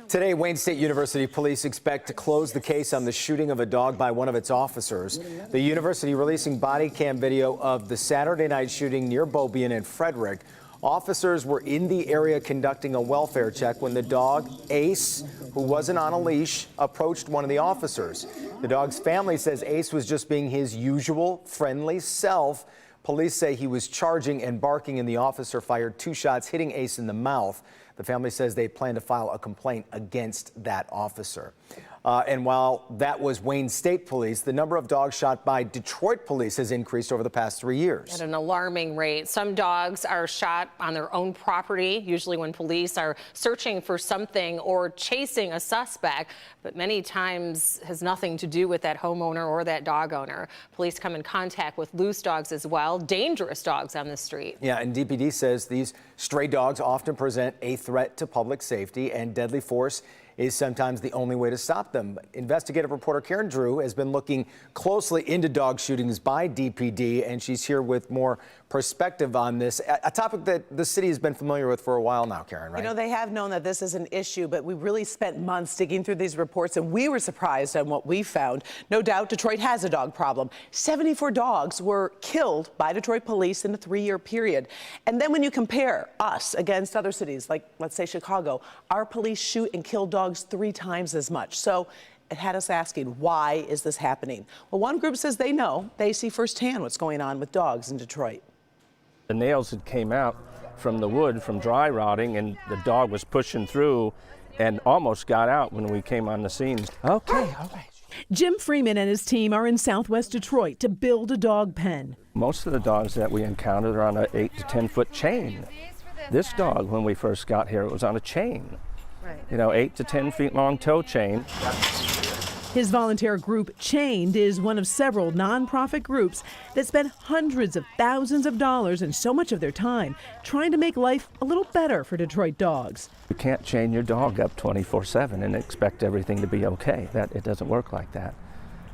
Today, Wayne State University police expect to close the case on the shooting of a dog by one of its officers. The university releasing body cam video of the Saturday night shooting near Beaubien and Frederick. Officers were in the area conducting a welfare check when the dog, Ace, who wasn't on a leash, approached one of the officers. The dog's family says Ace was just being his usual friendly self. Police say he was charging and barking, and the officer fired 2 shots, hitting Ace in the mouth. The family says they plan to file a complaint against that officer. And while that was Wayne State Police, the number of dogs shot by Detroit police has increased over the past 3 years. At an alarming rate. Some dogs are shot on their own property, usually when police are searching for something or chasing a suspect, but many times has nothing to do with that homeowner or that dog owner. Police come in contact with loose dogs as well, dangerous dogs on the street. Yeah, and DPD says these stray dogs often present a threat to public safety, and deadly force is sometimes the only way to stop them. Investigative reporter Karen Drew has been looking closely into dog shootings by DPD, and she's here with more perspective on this, a topic that the city has been familiar with for a while now, Karen, right? You know, they have known that this is an issue, but we really spent months digging through these reports, and we were surprised on what we found. No doubt Detroit has a dog problem. 74 dogs were killed by Detroit police in a 3-year period. And then when you compare us against other cities, like let's say Chicago, our police shoot and kill dogs 3 times as much. So it had us asking, why is this happening? Well, one group says they know. They see firsthand what's going on with dogs in Detroit. The nails had came out from the wood from dry rotting, and the dog was pushing through and almost got out when we came on the scene. Okay, all right. Jim Freeman and his team are in Southwest Detroit to build a dog pen. Most of the dogs that we encountered are on an 8 to 10 foot chain. This dog, when we first got here, it was on a chain. Right. You know, 8 to 10 feet long tow chain. His volunteer group, Chained, is one of several nonprofit groups that spend hundreds of thousands of dollars and so much of their time trying to make life a little better for Detroit dogs. You can't chain your dog up 24/7 and expect everything to be okay. It doesn't work like that.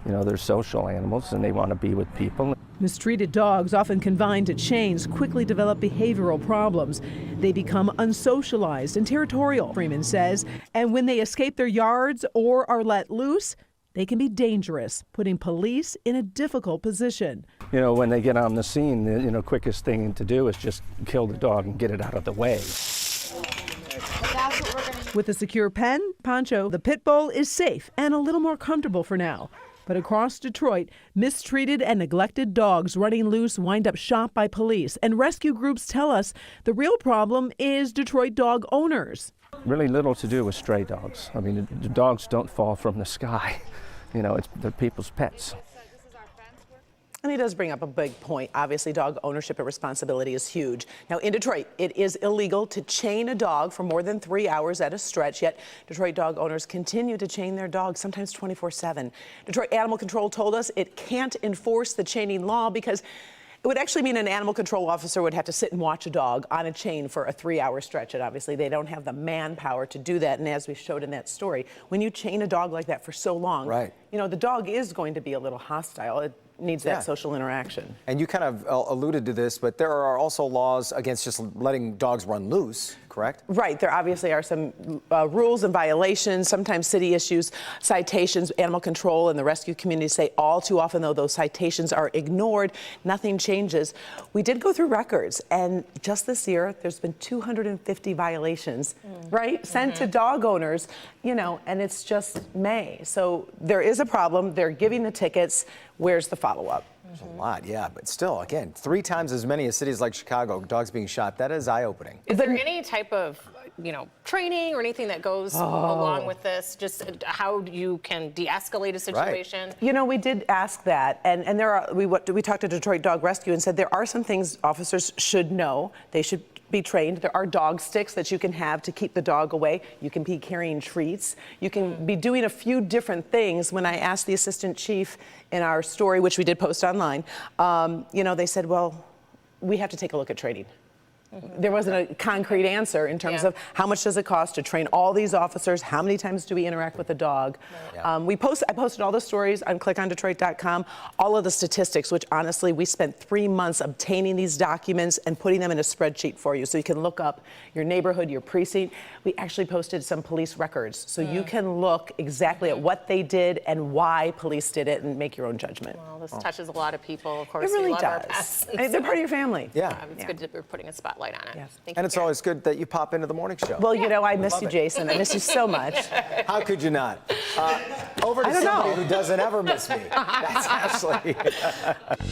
You know, they're social animals and they want to be with people. Mistreated dogs, often confined to chains, quickly develop behavioral problems. They become unsocialized and territorial, Freeman says, and when they escape their yards or are let loose, they can be dangerous, putting police in a difficult position. You know, when they get on the scene, the quickest thing to do is just kill the dog and get it out of the way. With a secure pen, Pancho, the pit bull is safe and a little more comfortable for now. But across Detroit, mistreated and neglected dogs running loose wind up shot by police. And rescue groups tell us the real problem is Detroit dog owners. Really little to do with stray dogs. I mean, the dogs don't fall from the sky. You know, they're people's pets. And he does bring up a big point. Obviously, dog ownership and responsibility is huge. Now, in Detroit, it is illegal to chain a dog for more than 3 hours at a stretch, yet Detroit dog owners continue to chain their dogs, sometimes 24/7. Detroit Animal Control told us it can't enforce the chaining law because it would actually mean an animal control officer would have to sit and watch a dog on a chain for a 3-hour stretch, and obviously they don't have the manpower to do that. And as we showed in that story, when you chain a dog like that for so long, right, you know, the dog is going to be a little hostile. It needs that social interaction. And you kind of alluded to this, but there are also laws against just letting dogs run loose, correct? Right. There obviously are some rules and violations. Sometimes city issues citations. Animal control and the rescue community say all too often, though, those citations are ignored. Nothing changes. We did go through records, and just this year, there's been 250 violations, right, sent to dog owners, you know, and it's just May. So there is a problem. They're giving the tickets. Where's the follow-up? There's a lot, yeah, but still, again, 3 times as many as cities like Chicago, dogs being shot. That is eye-opening. Is there any type of, training or anything that goes along with this? Just how you can de-escalate a situation? Right. You know, we did ask that, and there are. We talked to Detroit Dog Rescue and said there are some things officers should know. They should be trained. There are dog sticks that you can have to keep the dog away. You can be carrying treats. You can be doing a few different things. When I asked the assistant chief in our story, which we did post online, you know, they said, well, we have to take a look at training. There wasn't a concrete answer in terms of how much does it cost to train all these officers, how many times do we interact with a dog. I posted all the stories on clickondetroit.com, all of the statistics, which honestly we spent 3 months obtaining these documents and putting them in a spreadsheet for you so you can look up your neighborhood, your precinct. We actually posted some police records so you can look exactly at what they did and why police did it and make your own judgment. Well, this touches a lot of people. Of course, It really we love our does. pets. I mean, they're part of your family. Yeah. It's good that we're putting a spotlight on it. Yes. Thank And you, it's Karen. always good that you pop into the morning show. Well, you know, I miss Love you, it. Jason. I miss you so much. How could you not? Over to I don't somebody know. who doesn't ever miss me. That's Ashley.